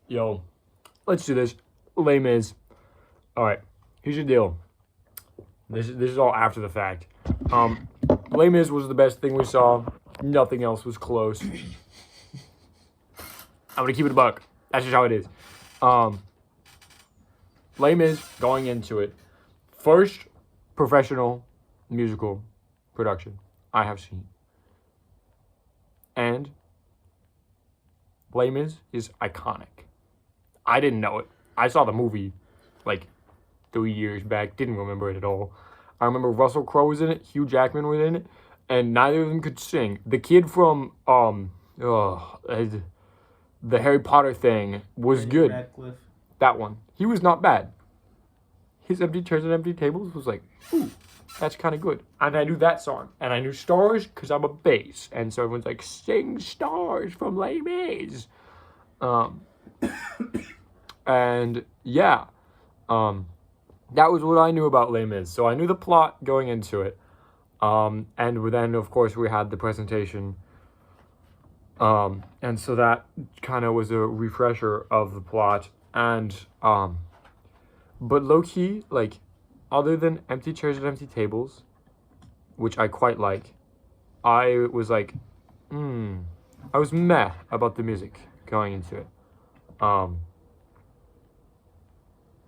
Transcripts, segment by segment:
Yo, let's do this. Les Mis. All right, here's your deal. This is all after the fact. Les Mis was the best thing we saw. Nothing else was close. I'm gonna keep it a buck. That's just how it is. Les Mis, going into it, first professional musical production I have seen. And Les Mis is iconic. I didn't know it. I saw the movie like 3 years back. Didn't remember it at all. I remember Russell Crowe was in it. Hugh Jackman was in it. And neither of them could sing. The kid from the Harry Potter thing was good. Radcliffe. That one. He was not bad. His Empty Chairs and Empty Tables was like, ooh, that's kind of good. And I knew that song. And I knew Stars because I'm a bass. And so everyone's like, sing Stars from Les Mis. And yeah, that was what I knew about Les Mis. So I knew the plot going into it. And then, of course, we had the presentation. And so that kind of was a refresher of the plot. And, but low-key, like, other than Empty Chairs and Empty Tables, which I quite like, I was like, I was meh about the music going into it.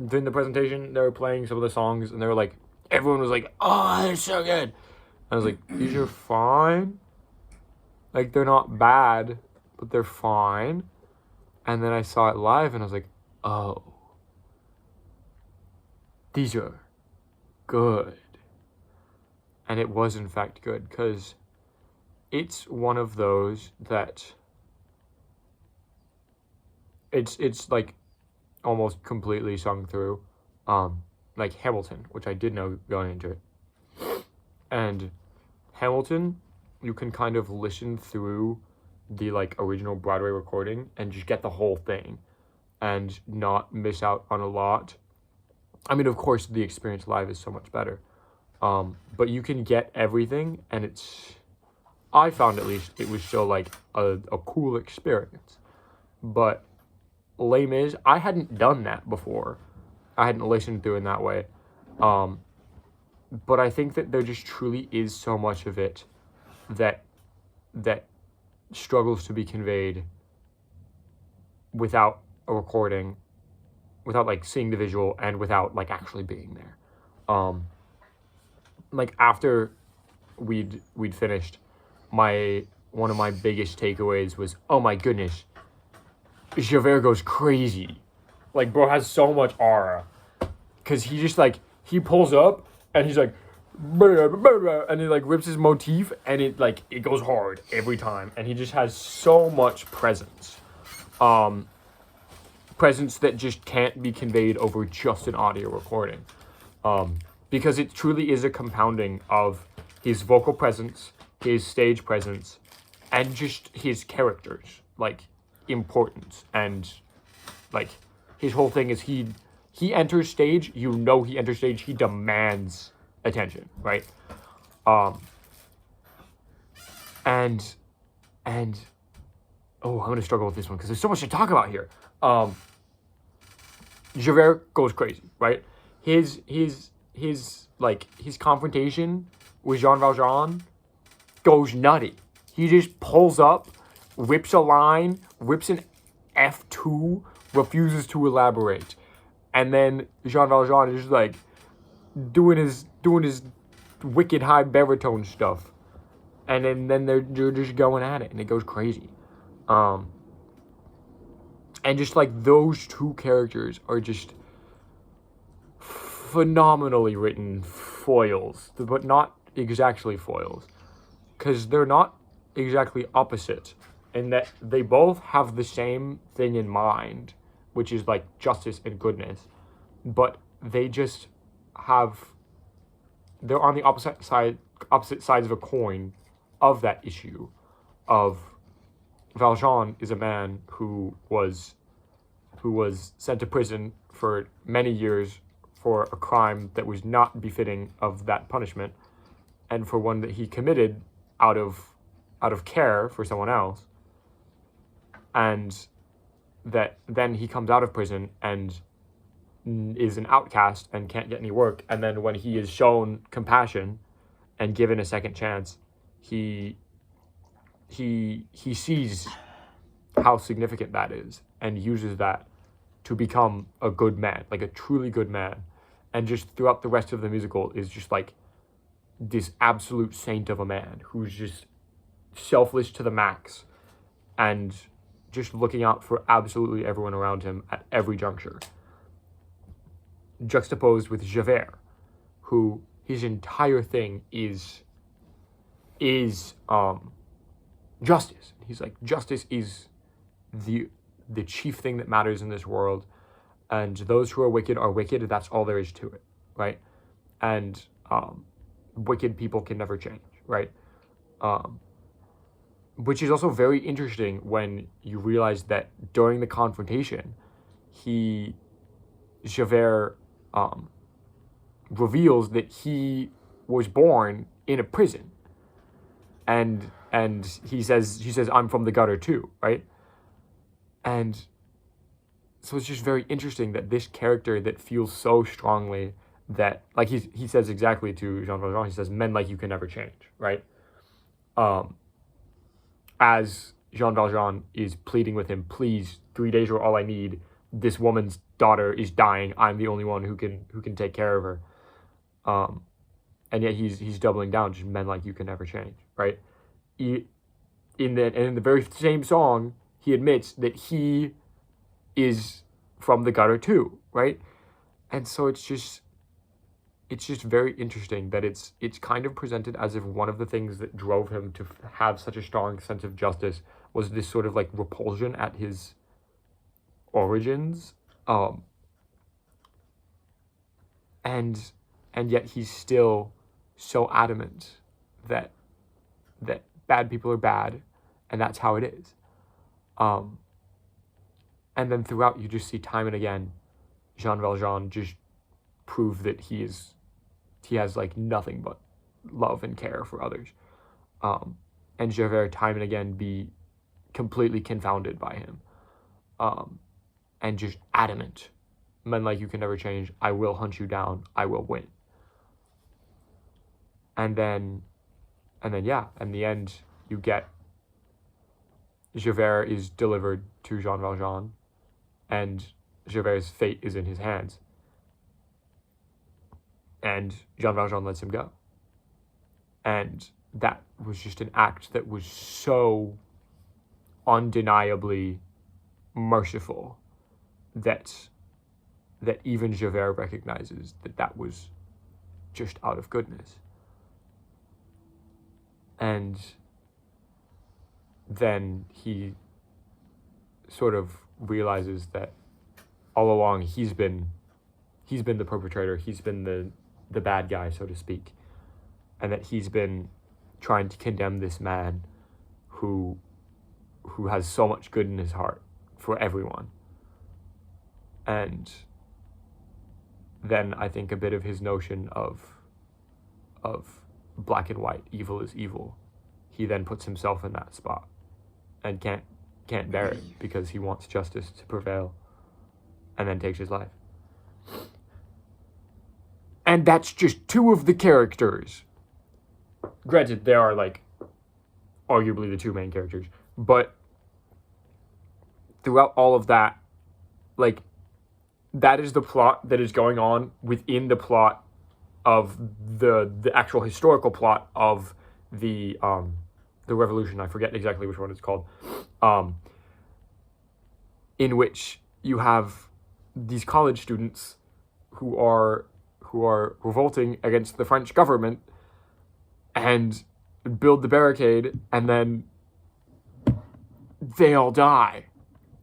During the presentation, they were playing some of the songs, and they were like, everyone was like, oh, they're so good. I was like, these are fine. Like, they're not bad, but they're fine. And then I saw it live, and I was like, oh, these are good. And it was, in fact, good, because it's one of those that it's like almost completely sung through, like Hamilton, which I did know going into it. And Hamilton, you can kind of listen through the like original Broadway recording and just get the whole thing and not miss out on a lot. I mean, of course, the experience live is so much better. But you can get everything, and I found at least, it was still like a cool experience. But Les Mis, I hadn't done that before. I hadn't listened through in that way. But I think that there just truly is so much of it that struggles to be conveyed without a recording, without like seeing the visual, and without like actually being there. Like after we'd finished, one of my biggest takeaways was, oh my goodness, Javert goes crazy. Like, bro has so much aura. Because he just, like, he pulls up, and he's like, and he, like, rips his motif, and it goes hard every time. And he just has so much presence. Presence that just can't be conveyed over just an audio recording. Because it truly is a compounding of his vocal presence, his stage presence, and just his characters. Like, importance, and like his whole thing is he enters stage, he enters stage, he demands attention, right? And oh, I'm gonna struggle with this one because there's so much to talk about here. Javert goes crazy, right? His confrontation with Jean Valjean goes nutty. He just pulls up, rips a line, rips an F2, refuses to elaborate. And then Jean Valjean is just like doing his wicked high baritone stuff. And then they're just going at it, and it goes crazy. And just like those two characters are just phenomenally written foils, but not exactly foils, because they're not exactly opposite, in that they both have the same thing in mind, which is like justice and goodness, but they're on the opposite sides of a coin of that issue. Of Valjean is a man who was sent to prison for many years for a crime that was not befitting of that punishment, and for one that he committed out of care for someone else. And that then he comes out of prison and is an outcast and can't get any work, and then when he is shown compassion and given a second chance, he sees how significant that is and uses that to become a good man, like a truly good man. And just throughout the rest of the musical is just like this absolute saint of a man who's just selfless to the max and just looking out for absolutely everyone around him at every juncture. Juxtaposed with Javert, who his entire thing is justice. He's like, justice is the chief thing that matters in this world, and those who are wicked, that's all there is to it, right? And wicked people can never change, right? Which is also very interesting when you realize that during the confrontation, Javert reveals that he was born in a prison, and he says I'm from the gutter too, right? And so it's just very interesting that this character that feels so strongly that, like, he says exactly to Jean Valjean, he says, men like you can never change, right? As Jean Valjean is pleading with him, please, 3 days are all I need. This woman's daughter is dying. I'm the only one who can take care of her. And yet he's doubling down, just men like you can never change, right? In the very same song, he admits that he is from the gutter too, right? And so it's just very interesting that it's kind of presented as if one of the things that drove him to have such a strong sense of justice was this sort of like repulsion at his origins, and yet he's still so adamant that bad people are bad, and that's how it is. And then throughout, you just see time and again, Jean Valjean just prove that he has like nothing but love and care for others, and Javert time and again be completely confounded by him, and just adamant, men like you can never change. I will hunt you down. I will win. And then yeah, in the end, you get Javert is delivered to Jean Valjean, and Javert's fate is in his hands. And Jean Valjean lets him go. And that was just an act that was so undeniably merciful that even Javert recognizes that was just out of goodness. And then he sort of realizes that all along he's been the perpetrator, he's been the bad guy, so to speak, and that he's been trying to condemn this man who has so much good in his heart for everyone. And then I think a bit of his notion of black and white, evil is evil, he then puts himself in that spot and can't bear it because he wants justice to prevail, and then takes his life. And that's just two of the characters. Granted, they are like arguably the two main characters, but throughout all of that, like, that is the plot that is going on within the plot of the actual historical plot of the revolution. I forget exactly which one it's called, in which you have these college students who are revolting against the French government and build the barricade, and then they all die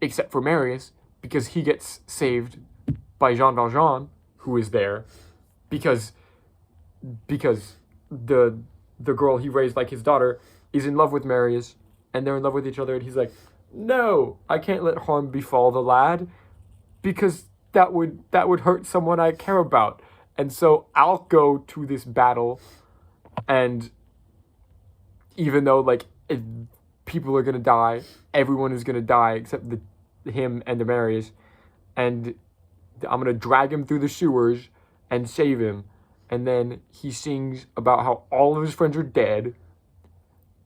except for Marius, because he gets saved by Jean Valjean, who is there because the girl he raised like his daughter is in love with Marius, and they're in love with each other, and he's like, no, I can't let harm befall the lad, because that would hurt someone I care about. And so I'll go to this battle, and even though, like, people are going to die, everyone is going to die except him and the Marius, and I'm gonna drag him through the sewers and save him. And then he sings about how all of his friends are dead,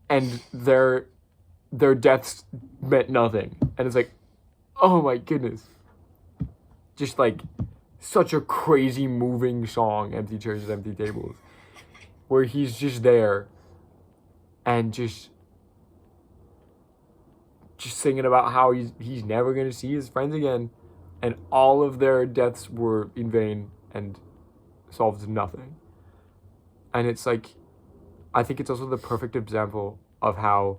and their deaths meant nothing. And it's like, oh my goodness, just like such a crazy moving song, Empty Chairs, Empty Tables, where he's just there and just singing about how he's never gonna see his friends again, and all of their deaths were in vain and solved nothing. And it's like, I think it's also the perfect example of how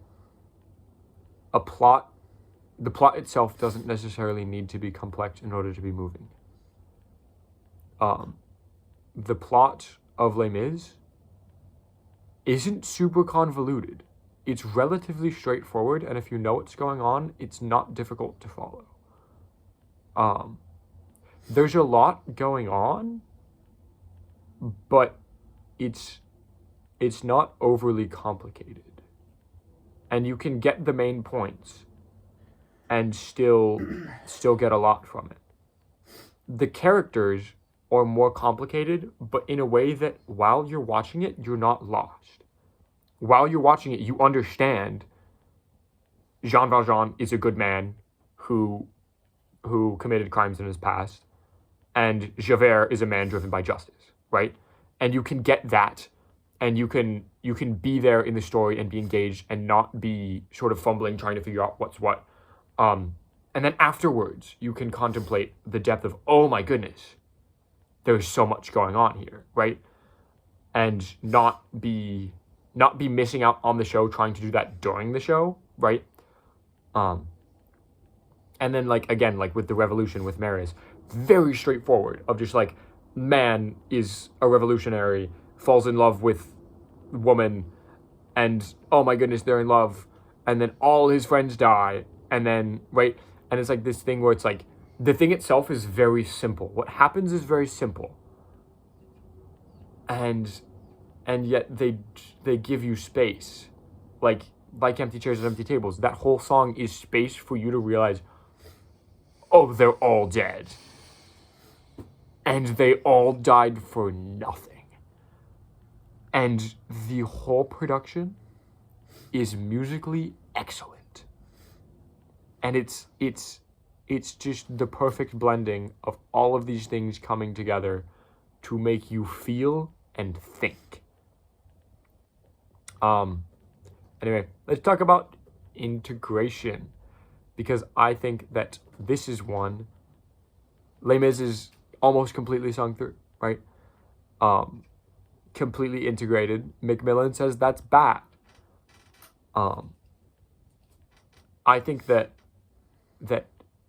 the plot itself doesn't necessarily need to be complex in order to be moving. The plot of Les Mis isn't super convoluted. It's relatively straightforward, and if you know what's going on, it's not difficult to follow. There's a lot going on, but it's not overly complicated. And you can get the main points and still get a lot from it. The characters are more complicated, but in a way that while you're watching it, you're not lost. While you're watching it, you understand Jean Valjean is a good man who committed crimes in his past, and Javert is a man driven by justice, right? And you can get that, and you can be there in the story and be engaged and not be sort of fumbling trying to figure out what's what. And then afterwards, you can contemplate the depth of, oh my goodness, there's so much going on here, right? And not be missing out on the show trying to do that during the show, right? And then, like, again, like with the revolution with Marius, very straightforward of just like, man is a revolutionary, falls in love with woman, and oh my goodness, they're in love, and then all his friends die, and then, right? And it's like this thing where it's like, the thing itself is very simple. What happens is very simple. And yet they give you space. Like Empty Chairs and Empty Tables, that whole song is space for you to realize, oh, they're all dead. And they all died for nothing. And the whole production is musically excellent. And it's just the perfect blending of all of these things coming together to make you feel and think. Anyway, let's talk about integration, because I think that this is one. Les Mis is almost completely sung through, right? Completely integrated. Macmillan says that's bad. I think that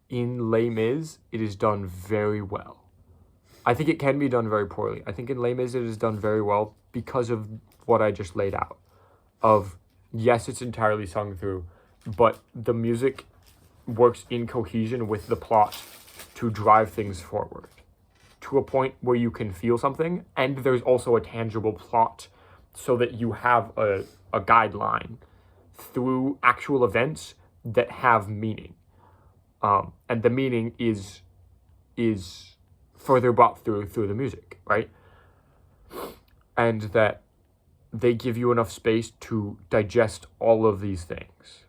in Les Mis, it is done very well. I think it can be done very poorly. I think in Les Mis, it is done very well because of what I just laid out. Of, yes, it's entirely sung through, but the music works in cohesion with the plot to drive things forward to a point where you can feel something, and there's also a tangible plot so that you have a guideline through actual events that have meaning. And the meaning is further brought through the music, right? And that they give you enough space to digest all of these things.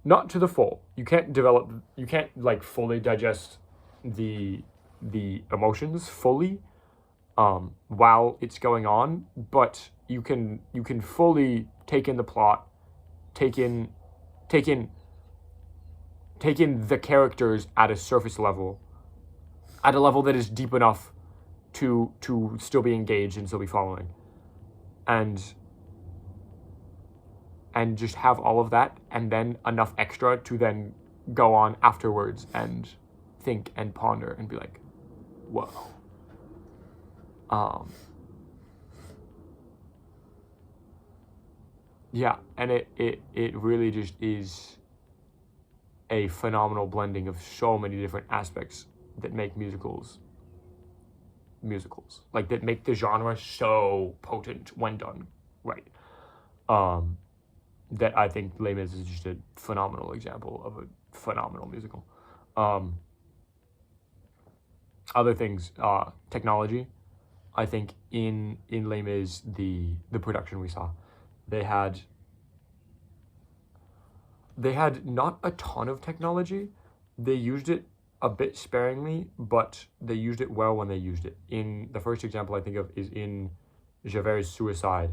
Not to the full. You can't like fully digest the emotions fully while it's going on, but you can fully take in the plot, take in the characters at a surface level, at a level that is deep enough to still be engaged and still be following, and just have all of that, and then enough extra to then go on afterwards and think and ponder and be like, whoa. Yeah, and it really just is a phenomenal blending of so many different aspects that make musicals, like that make the genre so potent when done right. That I think Les Mis is just a phenomenal example of a phenomenal musical. Other things, technology. I think in Les Mis, the production we saw, they had not a ton of technology. They used it a bit sparingly, but they used it well when they used it. In the first example I think of is in Javert's Suicide.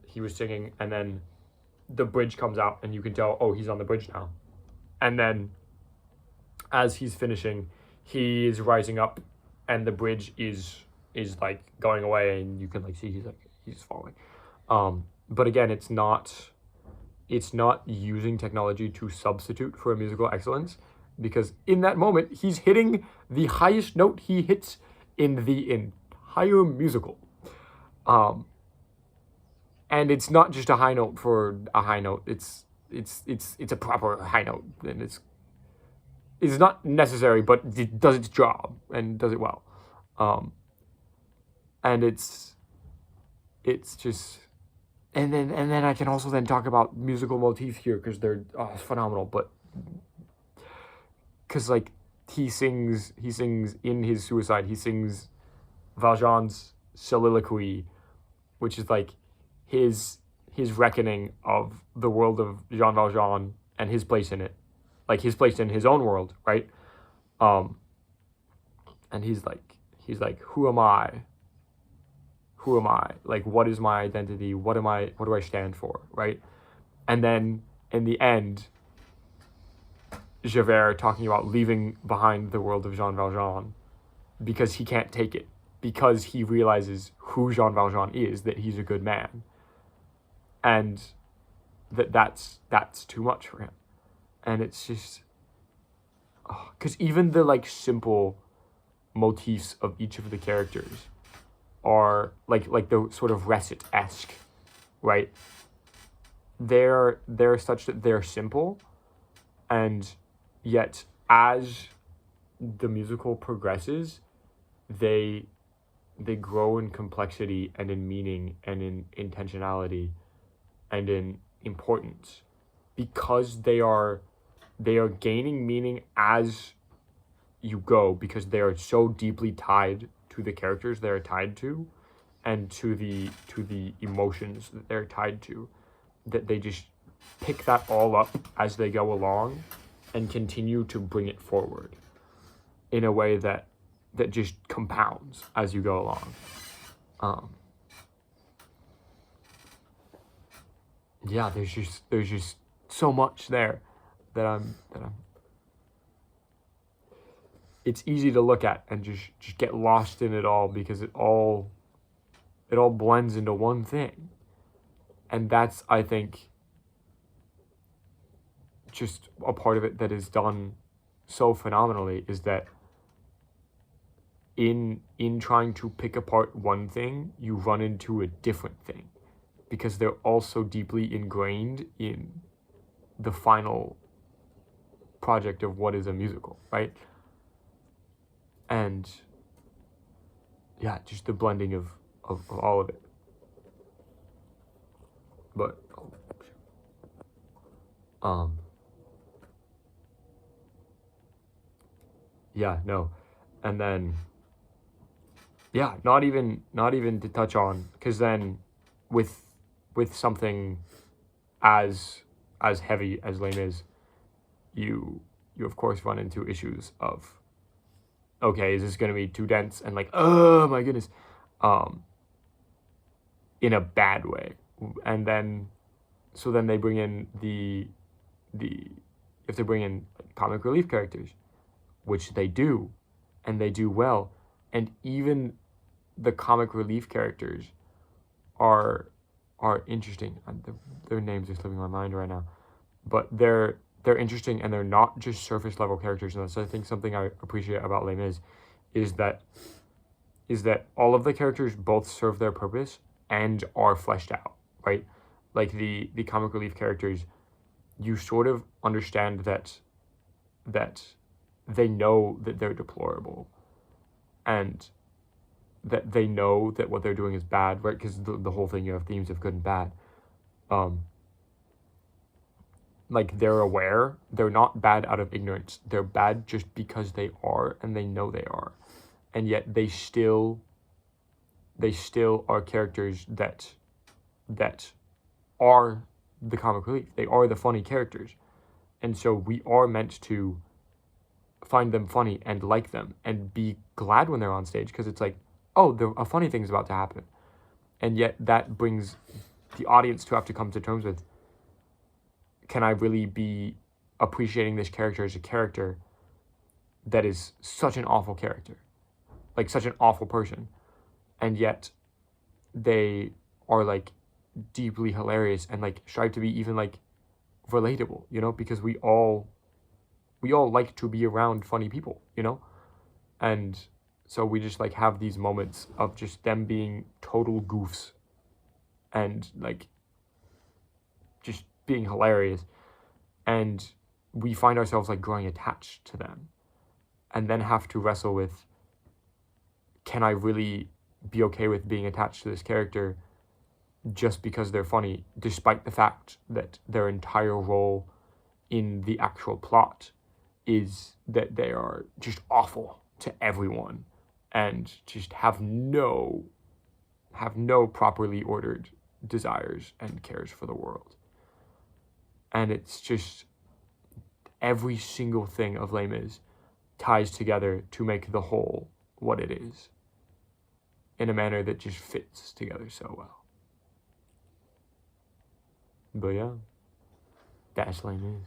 He was singing, and then the bridge comes out, and you can tell, oh, he's on the bridge now. And then as he's finishing, he is rising up, and the bridge is like going away, and you can like see he's falling. But again, it's not using technology to substitute for a musical excellence, because in that moment he's hitting the highest note he hits in the entire musical. And it's not just a high note for a high note. It's a proper high note, and it's not necessary, but it does its job and does it well. And it's just, and then I can also then talk about musical motifs here, because they're phenomenal. But because like he sings in his Suicide, he sings Valjean's soliloquy, which is like his reckoning of the world of Jean Valjean and his place in it, like his place in his own world, right? And he's like, who am I? Who am I? Like, what is my identity? What do I stand for, right? And then in the end, Javert talking about leaving behind the world of Jean Valjean because he can't take it, because he realizes who Jean Valjean is, that he's a good man, and that's too much for him. And it's just, because even the like simple motifs of each of the characters are like the sort of recit-esque, right? They're such that they're simple, and yet as the musical progresses, they grow in complexity and in meaning and in intentionality and in importance, because they are gaining meaning as you go, because they are so deeply tied to the characters they're tied to, and to the emotions that they're tied to, that they just pick that all up as they go along and continue to bring it forward in a way that just compounds as you go along. Yeah, there's just so much there that I'm it's easy to look at and just get lost in it all, because it all blends into one thing. And that's, I think, just a part of it that is done so phenomenally, is that in trying to pick apart one thing, you run into a different thing, because they're all so deeply ingrained in the final project of what is a musical, right? And yeah, just the blending of all of it. But yeah, no. And then yeah, not even to touch on, because then with something as heavy as Les Mis, you of course run into issues of, okay, is this going to be too dense and like, oh my goodness, in a bad way. And then so then they bring in if they bring in comic relief characters, which they do, and they do well, and even the comic relief characters are interesting. Their names are slipping my mind right now, but they're interesting, and they're not just surface level characters. And that's, I think, something I appreciate about Les Mis, is that all of the characters both serve their purpose and are fleshed out, right? Like the comic relief characters, you sort of understand that they know that they're deplorable, and that they know that what they're doing is bad, right? Because the whole thing, you have themes of good and bad. like they're aware. They're not bad out of ignorance. They're bad just because they are, and they know they are. And yet they still are characters that are the comic relief. They are the funny characters. And so we are meant to find them funny and like them and be glad when they're on stage, because it's like, oh, a funny thing's about to happen. And yet that brings the audience to have to come to terms with, can I really be appreciating this character as a character that is such an awful character, like such an awful person, and yet they are like deeply hilarious and like strive to be even like relatable, you know, because we all like to be around funny people, you know? And so we just like have these moments of just them being total goofs and like just being hilarious, and we find ourselves like growing attached to them, and then have to wrestle with, can I really be okay with being attached to this character just because they're funny, despite the fact that their entire role in the actual plot is that they are just awful to everyone and just have no properly ordered desires and cares for the world. And it's just every single thing of Les Mis ties together to make the whole what it is in a manner that just fits together so well. But yeah, that's Les Mis.